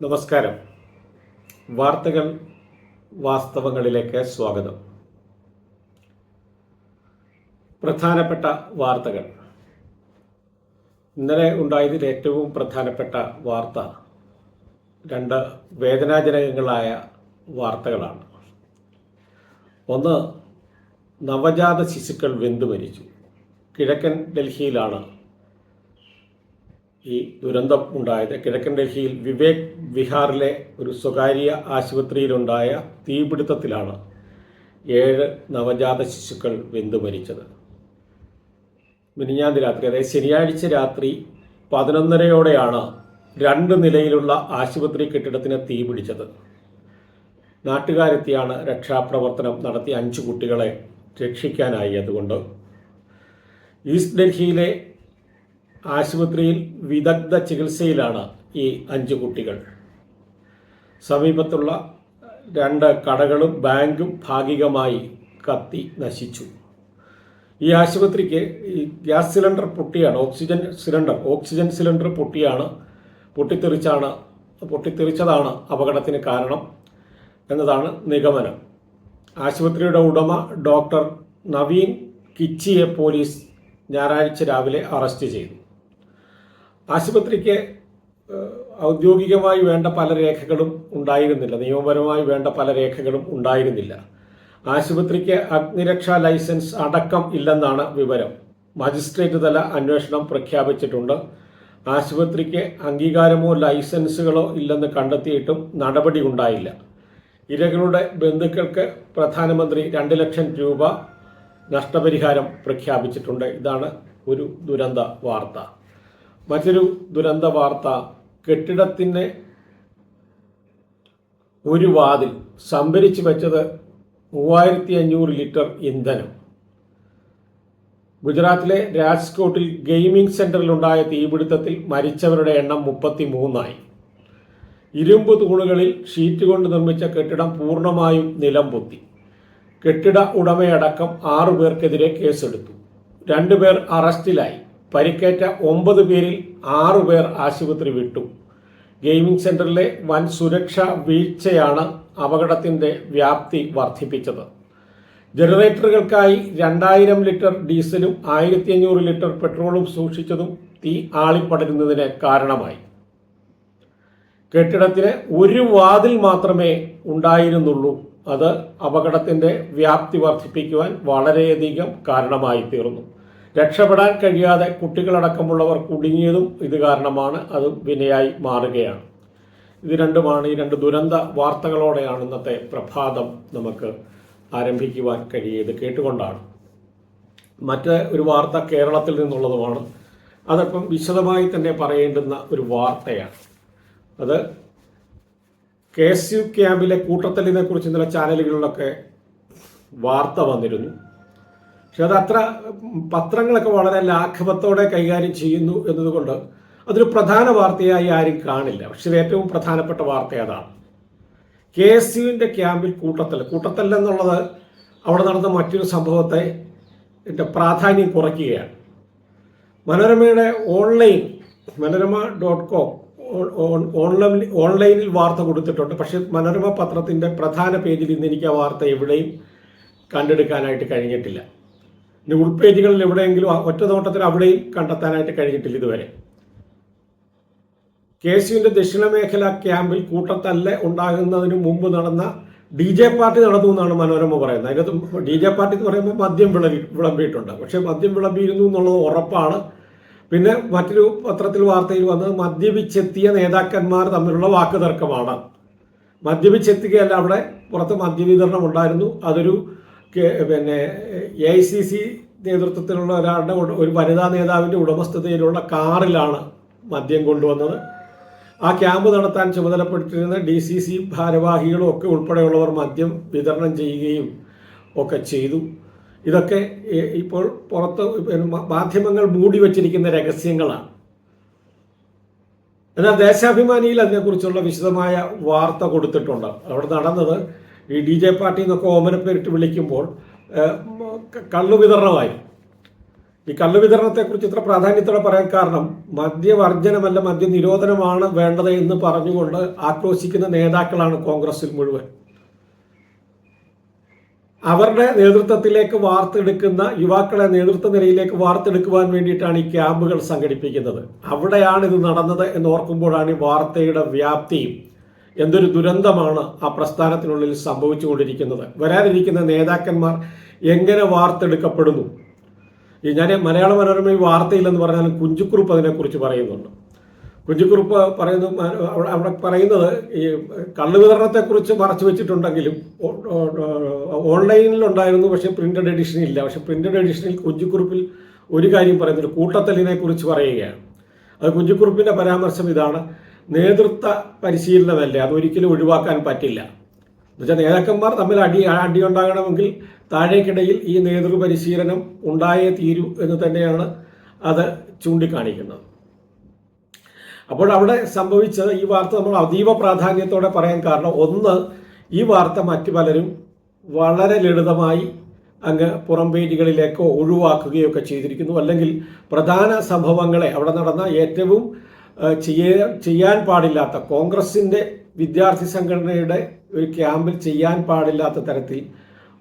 നമസ്കാരം. വാർത്തകൾ വാസ്തവങ്ങളിലേക്ക് സ്വാഗതം. പ്രധാനപ്പെട്ട വാർത്തകൾ. ഇന്നലെ ഉണ്ടായതിൽ ഏറ്റവും പ്രധാനപ്പെട്ട വാർത്ത രണ്ട് വേദനാജനകങ്ങളായ വാർത്തകളാണ്. ഒന്ന്, നവജാത ശിശുക്കൾ വെന്തു മരിച്ചു. കിഴക്കൻ ഡൽഹിയിലാണ് ഈ ദുരന്തം ഉണ്ടായത്. കിഴക്കൻ ഡൽഹിയിൽ വിവേക് വിഹാറിലെ ഒരു സ്വകാര്യ ആശുപത്രിയിലുണ്ടായ തീപിടുത്തത്തിലാണ് 7 നവജാത ശിശുക്കൾ വെന്തു മരിച്ചത്. മിനിഞ്ഞാന്ന് രാത്രി, അതായത് ശനിയാഴ്ച രാത്രി 11:30-ഓടെയാണ് 2 നിലയിലുള്ള ആശുപത്രി കെട്ടിടത്തിന് തീപിടിച്ചത്. നാട്ടുകാരെത്തിയാണ് രക്ഷാപ്രവർത്തനം നടത്തി 5 കുട്ടികളെ രക്ഷിക്കാനായി. അതുകൊണ്ട് ഈസ്റ്റ് ഡൽഹിയിലെ ആശുപത്രിയിൽ വിദഗ്ധ ചികിത്സയിലാണ് ഈ 5 കുട്ടികൾ. സമീപത്തുള്ള 2 കടകളും ബാങ്കും ഭാഗികമായി കത്തി നശിച്ചു. ഈ ആശുപത്രിക്ക് ഈ ഗ്യാസ് സിലിണ്ടർ പൊട്ടിയാണ്, ഓക്സിജൻ സിലിണ്ടർ പൊട്ടിത്തെറിച്ചതാണ് അപകടത്തിന് കാരണം എന്നതാണ് നിഗമനം. ആശുപത്രിയുടെ ഉടമ ഡോക്ടർ നവീൻ കിച്ചിയെ പോലീസ് ഞായറാഴ്ച രാവിലെ അറസ്റ്റ് ചെയ്തു. ആശുപത്രിക്ക് ഔദ്യോഗികമായി വേണ്ട പല രേഖകളും ഉണ്ടായിരുന്നില്ല, നിയമപരമായി വേണ്ട പല രേഖകളും ഉണ്ടായിരുന്നില്ല. ആശുപത്രിക്ക് അഗ്നിരക്ഷാ ലൈസൻസ് അടക്കം ഇല്ലെന്നാണ് വിവരം. മജിസ്ട്രേറ്റ് തല അന്വേഷണം പ്രഖ്യാപിച്ചിട്ടുണ്ട്. ആശുപത്രിക്ക് അംഗീകാരമോ ലൈസൻസുകളോ ഇല്ലെന്ന് കണ്ടെത്തിയിട്ടും നടപടി ഉണ്ടായില്ല. ഇരകളുടെ ബന്ധുക്കൾക്ക് പ്രധാനമന്ത്രി 2 ലക്ഷം രൂപ നഷ്ടപരിഹാരം പ്രഖ്യാപിച്ചിട്ടുണ്ട്. ഇതാണ് ഒരു ദുരന്ത വാർത്ത. മറ്റൊരു ദുരന്ത വാർത്ത, കെട്ടിടത്തിന് ഒരു വാതിൽ സംഭരിച്ചു വെച്ചത് 3500 ലിറ്റർ ഇന്ധനം. ഗുജറാത്തിലെ രാജ്കോട്ടിൽ ഗെയിമിംഗ് സെന്ററിലുണ്ടായ തീപിടുത്തത്തിൽ മരിച്ചവരുടെ എണ്ണം 33ആയി. ഇരുമ്പ് തൂണുകളിൽ ഷീറ്റ് കൊണ്ട് നിർമ്മിച്ച കെട്ടിടം പൂർണ്ണമായും നിലം പൊത്തി. കെട്ടിട ഉടമയടക്കം 6 പേർക്കെതിരെ കേസെടുത്തു. 2 പേർ അറസ്റ്റിലായി. പരിക്കേറ്റ 9 പേരിൽ 6 പേർ ആശുപത്രി വിട്ടു. ഗെയിമിംഗ് സെന്ററിലെ വൻ സുരക്ഷാ വീഴ്ചയാണ് അപകടത്തിന്റെ വ്യാപ്തി വർദ്ധിപ്പിച്ചത്. ജനറേറ്ററുകൾക്കായി 2000 ലിറ്റർ ഡീസലും 1500 ലിറ്റർ പെട്രോളും സൂക്ഷിച്ചതും തീ ആളിപ്പടരുന്നതിന് കാരണമായി. കെട്ടിടത്തിന് ഒരു വാതിൽ മാത്രമേ ഉണ്ടായിരുന്നുള്ളൂ. അത് അപകടത്തിന്റെ വ്യാപ്തി വർദ്ധിപ്പിക്കുവാൻ വളരെയധികം കാരണമായി തീർന്നു. രക്ഷപ്പെടാൻ കഴിയാതെ കുട്ടികളടക്കമുള്ളവർ കുടുങ്ങിയതും ഇത് കാരണമാണ്. അതും വിനയായി മാറുകയാണ്. ഇത് രണ്ടുമാണ്, ഈ 2 ദുരന്ത വാർത്തകളോടെയാണ് ഇന്നത്തെ പ്രഭാതം നമുക്ക് ആരംഭിക്കുവാൻ കഴിയത് കേട്ടുകൊണ്ടാണ്. മറ്റ് ഒരു വാർത്ത കേരളത്തിൽ നിന്നുള്ളതുമാണ്. അതപ്പം വിശദമായി തന്നെ പറയേണ്ടുന്ന ഒരു വാർത്തയാണ്. അത് KSU ക്യാമ്പിലെ കൂട്ടത്തല്ലിനെ കുറിച്ച് ഇന്നലെ ചാനലുകളിലൊക്കെ വാർത്ത വന്നിരുന്നു. പക്ഷെ അത് പത്രങ്ങളൊക്കെ വളരെ ലാഘവത്തോടെ കൈകാര്യം ചെയ്യുന്നു എന്നതുകൊണ്ട് അതൊരു പ്രധാന വാർത്തയായി ആരും കാണില്ല. പക്ഷെ ഇത് ഏറ്റവും പ്രധാനപ്പെട്ട വാർത്ത അതാണ്. KSUവിൻ്റെ ക്യാമ്പിൽ കൂട്ടത്തല്ല് എന്നുള്ളത് അവിടെ നടന്ന മറ്റൊരു സംഭവത്തെ പ്രാധാന്യം കുറയ്ക്കുകയാണ്. മനോരമയുടെ മനോരമ.com ഓൺലൈനിൽ വാർത്ത കൊടുത്തിട്ടുണ്ട്. പക്ഷെ മനോരമ പത്രത്തിൻ്റെ പ്രധാന പേജിൽ ഇന്ന് എനിക്ക് ആ വാർത്ത എവിടെയും കണ്ടെടുക്കാനായിട്ട് കഴിഞ്ഞിട്ടില്ല. ഇനി ഉൾപേജുകളിൽ എവിടെയെങ്കിലും ഒറ്റ നോട്ടത്തിൽ അവിടെയും കണ്ടെത്താനായിട്ട് കഴിഞ്ഞിട്ടില്ല ഇതുവരെ. KSUവിൻ്റെ ദക്ഷിണ മേഖല ക്യാമ്പിൽ കൂട്ടത്തല്ല് ഉണ്ടാകുന്നതിന് മുമ്പ് നടന്ന DJ പാർട്ടി നടന്നു എന്നാണ് മനോരമ പറയുന്നത്. അതിനകത്ത് DJ പാർട്ടി എന്ന് പറയുമ്പോൾ മദ്യം വിളമ്പിയിട്ടുണ്ട്. പക്ഷെ മദ്യം വിളമ്പിയിരുന്നു എന്നുള്ളത് ഉറപ്പാണ്. പിന്നെ മറ്റൊരു പത്രത്തിൽ വാർത്തയിൽ വന്നത് മദ്യപിച്ചെത്തിയ നേതാക്കന്മാർ തമ്മിലുള്ള വാക്കുതർക്കമാണ്. മദ്യപിച്ചെത്തുകയല്ല, അവിടെ പുറത്ത് മദ്യവിതരണം ഉണ്ടായിരുന്നു. അതൊരു AICC നേതൃത്വത്തിലുള്ള ഒരു വനിതാ നേതാവിൻ്റെ ഉടമസ്ഥതയിലുള്ള കാറിലാണ് മദ്യം കൊണ്ടുവന്നത്. ആ ക്യാമ്പ് നടത്താൻ ചുമതലപ്പെട്ടിരുന്ന DCC ഭാരവാഹികളും ഒക്കെ ഉൾപ്പെടെയുള്ളവർ മദ്യം വിതരണം ചെയ്യുകയും ഒക്കെ ചെയ്തു. ഇതൊക്കെ ഇപ്പോൾ പുറത്ത് മാധ്യമങ്ങൾ മൂടി വച്ചിരിക്കുന്ന രഹസ്യങ്ങളാണ്. എന്നാൽ ദേശാഭിമാനിയിൽ അതിനെക്കുറിച്ചുള്ള വിശദമായ വാർത്ത കൊടുത്തിട്ടുണ്ട്. അവിടെ നടന്നത് ഈ DJ പാർട്ടി എന്നൊക്കെ ഓമനപ്പേരിട്ട് വിളിക്കുമ്പോൾ കള്ളു വിതരണമായി. ഈ കള്ള് വിതരണത്തെക്കുറിച്ച് ഇത്ര പ്രാധാന്യത്തോടെ പറയാൻ കാരണം മദ്യവർജനമല്ല മദ്യനിരോധനമാണ് വേണ്ടത് എന്ന് പറഞ്ഞുകൊണ്ട് ആക്രോശിക്കുന്ന നേതാക്കളാണ് കോൺഗ്രസിൽ മുഴുവൻ. അവരുടെ നേതൃത്വത്തിലേക്ക് വാർത്തെടുക്കുന്ന യുവാക്കളെ നേതൃത്വ നിരയിലേക്ക് വാർത്തെടുക്കുവാൻ വേണ്ടിയിട്ടാണ് ഈ ക്യാമ്പുകൾ സംഘടിപ്പിക്കുന്നത്. അവിടെയാണ് ഇത് നടന്നത് എന്ന് ഓർക്കുമ്പോഴാണ് ഈ വാർത്തയുടെ വ്യാപ്തിയും എന്തൊരു ദുരന്തമാണ് ആ പ്രസ്ഥാനത്തിനുള്ളിൽ സംഭവിച്ചുകൊണ്ടിരിക്കുന്നത്. വരാനിരിക്കുന്ന നേതാക്കന്മാർ എങ്ങനെ വാർത്തെടുക്കപ്പെടുന്നു. ഞാൻ മലയാള മനോരമ വാർത്തയില്ലെന്ന് പറഞ്ഞാലും കുഞ്ചുക്കുറുപ്പ് അതിനെക്കുറിച്ച് പറയുന്നുണ്ട്. കുഞ്ചുക്കുറുപ്പ് പറയുന്നു, അവിടെ പറയുന്നത് ഈ കള്ള് വിതരണത്തെക്കുറിച്ച് മറച്ചു വെച്ചിട്ടുണ്ടെങ്കിലും ഓൺലൈനിലുണ്ടായിരുന്നു, പക്ഷേ പ്രിന്റഡ് എഡിഷൻ ഇല്ല. പക്ഷെ പ്രിന്റഡ് എഡിഷനിൽ കുഞ്ചുക്കുറുപ്പിൽ ഒരു കാര്യം പറയുന്നുണ്ട്, കൂട്ടത്തല്ലിനെ കുറിച്ച് പറയുകയാണ്. അത് കുഞ്ചുക്കുറുപ്പിന്റെ പരാമർശം ഇതാണ്: നേതൃത്വ പരിശീലനമല്ലേ, അതൊരിക്കലും ഒഴിവാക്കാൻ പറ്റില്ല. എന്നുവെച്ചാൽ നേതാക്കന്മാർ തമ്മിൽ അടി ഉണ്ടാകണമെങ്കിൽ താഴേക്കിടയിൽ ഈ നേതൃപരിശീലനം ഉണ്ടായേ തീരൂ എന്ന് തന്നെയാണ് അത് ചൂണ്ടിക്കാണിക്കുന്നത്. അപ്പോൾ അവിടെ സംഭവിച്ചത്, ഈ വാർത്ത നമ്മൾ അതീവ പ്രാധാന്യത്തോടെ പറയാൻ കാരണം, ഒന്ന്, ഈ വാർത്ത മറ്റു പലരും വളരെ ലളിതമായി അങ്ങ് പുറം പേജുകളിലേക്കോ ഒഴിവാക്കുകയൊക്കെ ചെയ്തിരിക്കുന്നു. അല്ലെങ്കിൽ പ്രധാന സംഭവങ്ങളെ, അവിടെ നടന്ന ഏറ്റവും ചെയ്യാൻ പാടില്ലാത്ത, കോൺഗ്രസിൻ്റെ വിദ്യാർത്ഥി സംഘടനയുടെ ഒരു ക്യാമ്പിൽ ചെയ്യാൻ പാടില്ലാത്ത തരത്തിൽ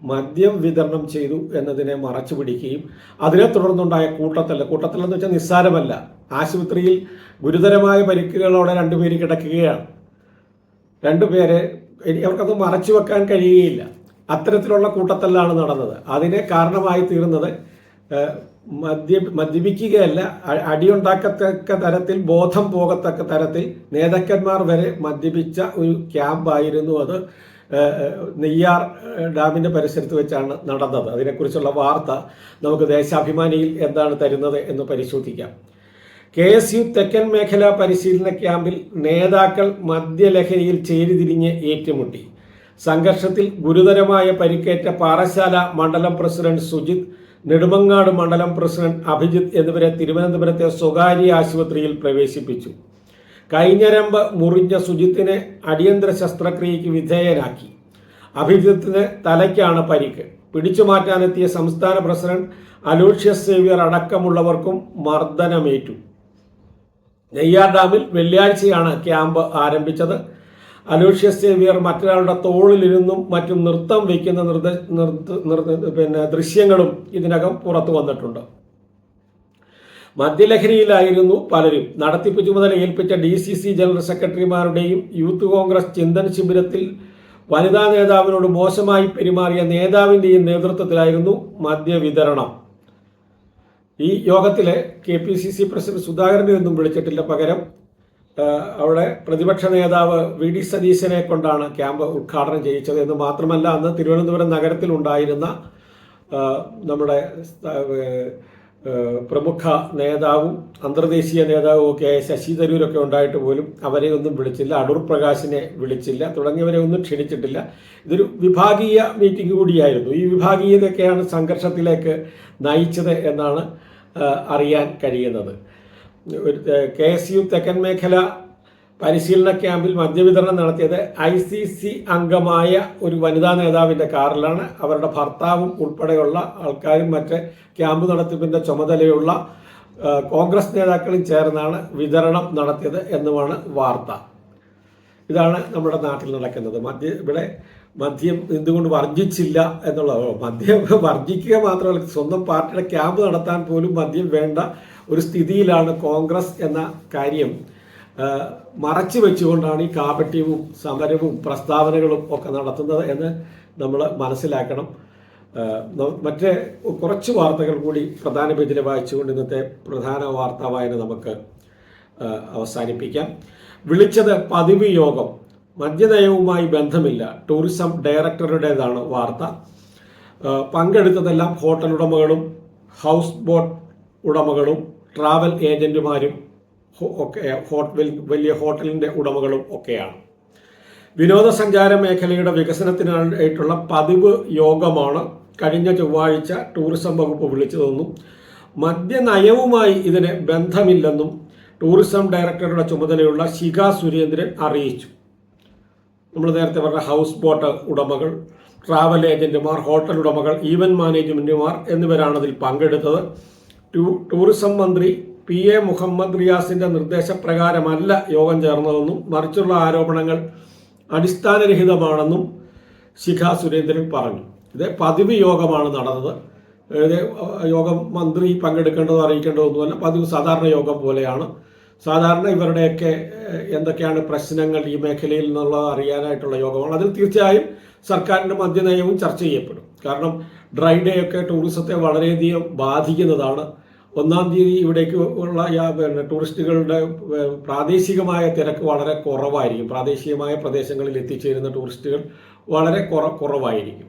മദ്യം വിതരണം ചെയ്തു എന്നതിനെ മറച്ചു പിടിക്കുകയും അതിനെ തുടർന്നുണ്ടായ കൂട്ടത്തല്ലെന്ന് വെച്ചാൽ നിസ്സാരമല്ല. ആശുപത്രിയിൽ ഗുരുതരമായ പരിക്കുകളോടെ 2 പേര് കിടക്കുകയാണ്. 2 പേരെ അവർക്കത് മറച്ചു വെക്കാൻ കഴിയുകയില്ല. അത്തരത്തിലുള്ള കൂട്ടത്തല്ലാണ് നടന്നത്. അതിനെ കാരണമായി തീർന്നത് മദ്യപിക്കുകയല്ല, അടിയുണ്ടാക്കത്തക്ക തരത്തിൽ, ബോധം പോകത്തക്ക തരത്തിൽ നേതാക്കന്മാർ വരെ മദ്യപിച്ച ഒരു ക്യാമ്പായിരുന്നു അത്. നെയ്യാർ ഡാമിൻ്റെ പരിസരത്ത് വെച്ചാണ് നടന്നത്. അതിനെക്കുറിച്ചുള്ള വാർത്ത നമുക്ക് ദേശാഭിമാനിയിൽ എന്താണ് തരുന്നത് എന്ന് പരിശോധിക്കാം. KSU തെക്കൻ മേഖലാ പരിശീലന ക്യാമ്പിൽ നേതാക്കൾ മദ്യലഹരിയിൽ ചേരിതിരിഞ്ഞ് ഏറ്റുമുട്ടി. സംഘർഷത്തിൽ ഗുരുതരമായ പരിക്കേറ്റ പാറശാല മണ്ഡലം പ്രസിഡന്റ് സുജിത്, നെടുമങ്ങാട് മണ്ഡലം പ്രസിഡന്റ് അഭിജിത്ത് എന്നിവരെ തിരുവനന്തപുരത്തെ സ്വകാര്യ ആശുപത്രിയിൽ പ്രവേശിപ്പിച്ചു. കൈഞ്ഞരമ്പ് മുറിഞ്ഞ സുജിത്തിനെ അടിയന്തര ശസ്ത്രക്രിയയ്ക്ക് വിധേയനാക്കി. അഭിജിത്തിന് തലയ്ക്കാണ് പരിക്ക്. പിടിച്ചുമാറ്റാനെത്തിയ സംസ്ഥാന പ്രസിഡന്റ് അലൂഷ്യസ് സേവ്യർ അടക്കമുള്ളവർക്കും മർദ്ദനമേറ്റു. നെയ്യാർ ഡാമിൽ വെള്ളിയാഴ്ചയാണ് ക്യാമ്പ് ആരംഭിച്ചത്. അലൂഷ്യസ് സേവ്യർ മറ്റൊരാളുടെ തോളിലിരുന്നും മറ്റും നൃത്തം വയ്ക്കുന്ന ദൃശ്യങ്ങളും ഇതിനകം പുറത്തു വന്നിട്ടുണ്ട്. മദ്യലഹരിയിലായിരുന്നു പലരും. നടത്തിപ്പ് ചുമതല ഏൽപ്പിച്ച DCC ജനറൽ സെക്രട്ടറിമാരുടെയും യൂത്ത് കോൺഗ്രസ് ചിന്തൻ ശിബിരത്തിൽ വനിതാ നേതാവിനോട് മോശമായി പെരുമാറിയ നേതാവിൻ്റെയും നേതൃത്വത്തിലായിരുന്നു മദ്യവിതരണം. ഈ യോഗത്തിലെ KPCC പ്രസിഡന്റ് സുധാകരനെ ഒന്നും വിളിച്ചിട്ടില്ല. പകരം അവിടെ പ്രതിപക്ഷ നേതാവ് VD സതീശനെ കൊണ്ടാണ് ക്യാമ്പ് ഉദ്ഘാടനം ചെയ്യിച്ചത്. എന്ന് മാത്രമല്ല, അന്ന് തിരുവനന്തപുരം നഗരത്തിലുണ്ടായിരുന്ന നമ്മുടെ പ്രമുഖ നേതാവും അന്തർദേശീയ നേതാവും ഒക്കെ ശശി തരൂരൊക്കെ ഉണ്ടായിട്ട് പോലും അവരെ ഒന്നും വിളിച്ചില്ല. അടൂർ പ്രകാശിനെ വിളിച്ചില്ല, തുടങ്ങിയവരെ ഒന്നും ക്ഷണിച്ചിട്ടില്ല. ഇതൊരു വിഭാഗീയ മീറ്റിംഗ് കൂടിയായിരുന്നു. ഈ വിഭാഗീയതയൊക്കെയാണ് സംഘർഷത്തിലേക്ക് നയിച്ചത് എന്നാണ് അറിയാൻ കഴിയുന്നത്. KSU തെക്കൻ മേഖല പരിശീലന ക്യാമ്പിൽ മദ്യവിതരണം നടത്തിയത് ICC അംഗമായ ഒരു വനിതാ നേതാവിൻ്റെ കാറിലാണ്. അവരുടെ ഭർത്താവും ഉൾപ്പെടെയുള്ള ആൾക്കാരും മറ്റ് ക്യാമ്പ് നടത്തിപ്പിൻ്റെ ചുമതലയുള്ള കോൺഗ്രസ് നേതാക്കളും ചേർന്നാണ് വിതരണം നടത്തിയത് എന്നുമാണ് വാർത്ത. ഇതാണ് നമ്മുടെ നാട്ടിൽ നടക്കുന്നത്. ഇവിടെ മദ്യം എന്തുകൊണ്ട് വർജിച്ചില്ല എന്നുള്ളത്. മദ്യം വർജിക്കുക മാത്രമല്ല, സ്വന്തം പാർട്ടിയുടെ ക്യാമ്പ് നടത്താൻ പോലും മദ്യം വേണ്ട ഒരു സ്ഥിതിയിലാണ് കോൺഗ്രസ് എന്ന കാര്യം മറച്ചു വെച്ചുകൊണ്ടാണ് ഈ കാപട്യവും സമരവും പ്രസ്താവനകളും ഒക്കെ നടത്തുന്നത് എന്ന് നമ്മൾ മനസ്സിലാക്കണം. മറ്റേ കുറച്ച് വാർത്തകൾ കൂടി പ്രധാന പേജിൽ വായിച്ചുകൊണ്ട് ഇന്നത്തെ പ്രധാന വാർത്താ വായന നമുക്ക് അവസാനിപ്പിക്കാം. വിളിച്ചത് പതിവ് യോഗം, മദ്യനയവുമായി ബന്ധമില്ല, ടൂറിസം ഡയറക്ടറുടേതാണ് വാർത്ത. പങ്കെടുത്തതെല്ലാം ഹോട്ടൽ ഉടമകളും ഹൗസ് ബോട്ട് ഉടമകളും ട്രാവൽ ഏജന്റുമാരും ഒക്കെ, വലിയ ഹോട്ടലിൻ്റെ ഉടമകളും ഒക്കെയാണ്. വിനോദസഞ്ചാര മേഖലയുടെ വികസനത്തിനായിട്ടുള്ള പതിവ് യോഗമാണ് കഴിഞ്ഞ ചൊവ്വാഴ്ച ടൂറിസം വകുപ്പ് വിളിച്ചതെന്നും മദ്യനയവുമായി ഇതിന് ബന്ധമില്ലെന്നും ടൂറിസം ഡയറക്ടറുടെ ചുമതലയുള്ള ശിഖ സുരേന്ദ്രൻ അറിയിച്ചു. നമ്മൾ നേരത്തെ പറഞ്ഞ ഹൗസ് ബോട്ട് ഉടമകൾ, ട്രാവൽ ഏജന്റുമാർ, ഹോട്ടൽ ഉടമകൾ, ഈവന്റ് മാനേജ്മെന്റുമാർ എന്നിവരാണ് അതിൽ പങ്കെടുത്തത്. ടൂറിസം മന്ത്രി PA മുഹമ്മദ് റിയാസിന്റെ നിർദ്ദേശപ്രകാരമല്ല യോഗം ചേർന്നതെന്നും മറിച്ചുള്ള ആരോപണങ്ങൾ അടിസ്ഥാനരഹിതമാണെന്നും ശിഖ സുരേന്ദ്രൻ പറഞ്ഞു. ഇത് പതിവ് യോഗമാണ് നടന്നത്. യോഗം മന്ത്രി പങ്കെടുക്കേണ്ടതോ അറിയിക്കേണ്ടതൊന്നുമല്ല, പതിവ് സാധാരണ യോഗം പോലെയാണ്. സാധാരണ ഇവരുടെയൊക്കെ എന്തൊക്കെയാണ് പ്രശ്നങ്ങൾ ഈ മേഖലയിൽ നിന്നുള്ളത് അറിയാനായിട്ടുള്ള യോഗമാണ്. അതിൽ തീർച്ചയായും സർക്കാരിൻ്റെ മദ്യനയവും ചർച്ച ചെയ്യപ്പെടും. കാരണം ഡ്രൈ ഡേ ഒക്കെ ടൂറിസത്തെ വളരെയധികം ബാധിക്കുന്നതാണ്. 1-ാം തീയതി ഇവിടേക്ക് ഉള്ള ടൂറിസ്റ്റുകളുടെ പ്രാദേശികമായ തിരക്ക് വളരെ കുറവായിരിക്കും. പ്രാദേശികമായ പ്രദേശങ്ങളിൽ എത്തിച്ചേരുന്ന ടൂറിസ്റ്റുകൾ വളരെ കുറവായിരിക്കും.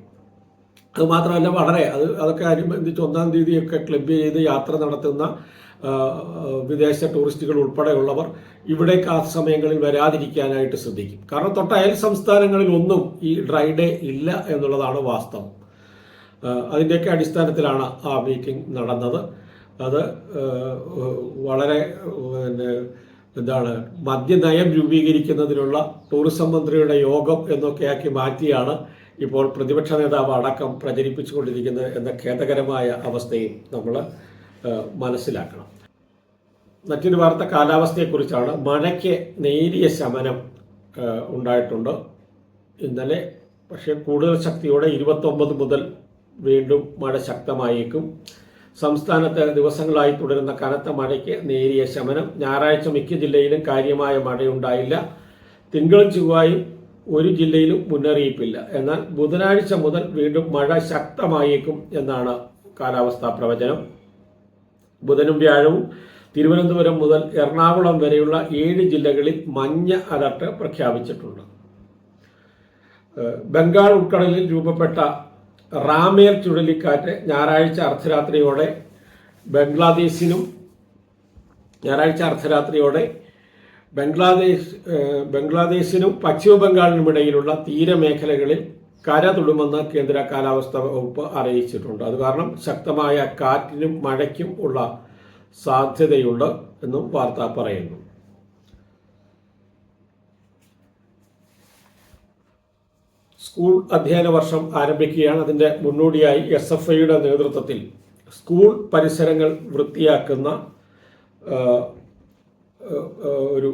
അതുമാത്രമല്ല അതൊക്കെ അനുബന്ധിച്ച് 1-ാം തീയതിയൊക്കെ ക്ലബ് ചെയ്ത് യാത്ര നടത്തുന്ന വിദേശ ടൂറിസ്റ്റുകൾ ഉൾപ്പെടെയുള്ളവർ ഇവിടേക്ക് ആ സമയങ്ങളിൽ വരാതിരിക്കാനായിട്ട് ശ്രദ്ധിക്കും. കാരണം തൊട്ടയൽ സംസ്ഥാനങ്ങളിൽ ഒന്നും ഈ ഡ്രൈ ഡേ ഇല്ല എന്നുള്ളതാണ് വാസ്തവം. അതിൻ്റെയൊക്കെ അടിസ്ഥാനത്തിലാണ് ആ മീറ്റിംഗ് നടന്നത്. അത് വളരെ മദ്യനയം രൂപീകരിക്കുന്നതിനുള്ള ടൂറിസം മന്ത്രിയുടെ യോഗം എന്നൊക്കെയാക്കി മാറ്റിയാണ് ഇപ്പോൾ പ്രതിപക്ഷ നേതാവ് അടക്കം പ്രചരിപ്പിച്ചുകൊണ്ടിരിക്കുന്നത് എന്ന ഖേദകരമായ അവസ്ഥയും നമ്മൾ മനസ്സിലാക്കണം. മറ്റൊരു വാർത്ത കാലാവസ്ഥയെക്കുറിച്ചാണ്. മഴയ്ക്ക് നേരിയ ശമനം ഉണ്ടായിട്ടുണ്ട് ഇന്നലെ. പക്ഷേ കൂടുതൽ ശക്തിയോടെ 29 മുതൽ വീണ്ടും മഴ ശക്തമായേക്കും. സംസ്ഥാനത്ത് ദിവസങ്ങളായി തുടരുന്ന കനത്ത മഴയ്ക്ക് നേരിയ ശമനം. ഞായറാഴ്ച മിക്ക ജില്ലയിലും കാര്യമായ മഴയുണ്ടായില്ല. തിങ്കളും ചൊവ്വായും ഒരു ജില്ലയിലും മുന്നറിയിപ്പില്ല. എന്നാൽ ബുധനാഴ്ച മുതൽ വീണ്ടും മഴ ശക്തമായേക്കും എന്നാണ് കാലാവസ്ഥാ പ്രവചനം. ബുധനും വ്യാഴവും തിരുവനന്തപുരം മുതൽ എറണാകുളം വരെയുള്ള 7 ജില്ലകളിൽ മഞ്ഞ അലർട്ട് പ്രഖ്യാപിച്ചിട്ടുണ്ട്. ബംഗാൾ ഉൾക്കടലിൽ രൂപപ്പെട്ട റാമേൽ ചുഴലിക്കാറ്റ് ഞായറാഴ്ച അർദ്ധരാത്രിയോടെ ബംഗ്ലാദേശിനും പശ്ചിമ ബംഗാളിനുമിടയിലുള്ള തീരമേഖലകളിൽ കര തൊടുമെന്ന് കേന്ദ്ര കാലാവസ്ഥാ വകുപ്പ് അറിയിച്ചിട്ടുണ്ട്. അത് കാരണം ശക്തമായ കാറ്റിനും മഴയ്ക്കും ഉള്ള സാധ്യതയുണ്ട് എന്നും വാർത്ത പറയുന്നു. സ്കൂൾ അധ്യയന വർഷം ആരംഭിക്കുകയാണ്. അതിൻ്റെ മുന്നോടിയായി SFIയുടെ നേതൃത്വത്തിൽ സ്കൂൾ പരിസരങ്ങൾ വൃത്തിയാക്കുന്ന ഒരു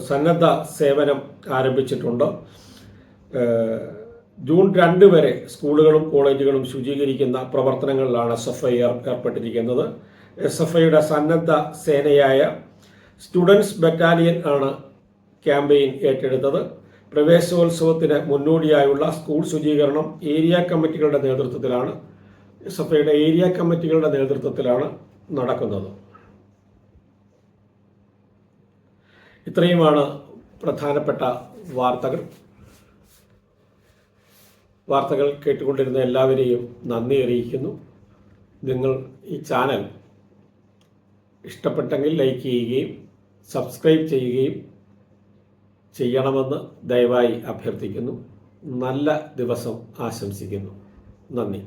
സന്നദ്ധ സേവനം ആരംഭിച്ചിട്ടുണ്ട്. ജൂൺ 2 വരെ സ്കൂളുകളും കോളേജുകളും ശുചീകരിക്കുന്ന പ്രവർത്തനങ്ങളിലാണ് SFI ഏർപ്പെട്ടിരിക്കുന്നത്. SFIയുടെ സന്നദ്ധ സേനയായ സ്റ്റുഡൻസ് ബറ്റാലിയൻ ആണ് ക്യാമ്പയിൻ ഏറ്റെടുത്തത്. പ്രവേശനോത്സവത്തിന് മുന്നോടിയായുള്ള സ്കൂൾ ശുചീകരണം ഏരിയ കമ്മിറ്റികളുടെ നേതൃത്വത്തിലാണ് നടക്കുന്നത്. ഇത്രയുമാണ് പ്രധാനപ്പെട്ട വാർത്തകൾ കേട്ടുകൊണ്ടിരുന്ന എല്ലാവരെയും നന്ദി അറിയിക്കുന്നു. നിങ്ങൾ ഈ ചാനൽ ഇഷ്ടപ്പെട്ടെങ്കിൽ ലൈക്ക് ചെയ്യുകയും സബ്സ്ക്രൈബ് ചെയ്യുകയും ചെയ്യണമെന്ന് ദയവായി അഭ്യർത്ഥിക്കുന്നു. നല്ല ദിവസം ആശംസിക്കുന്നു. നന്ദി.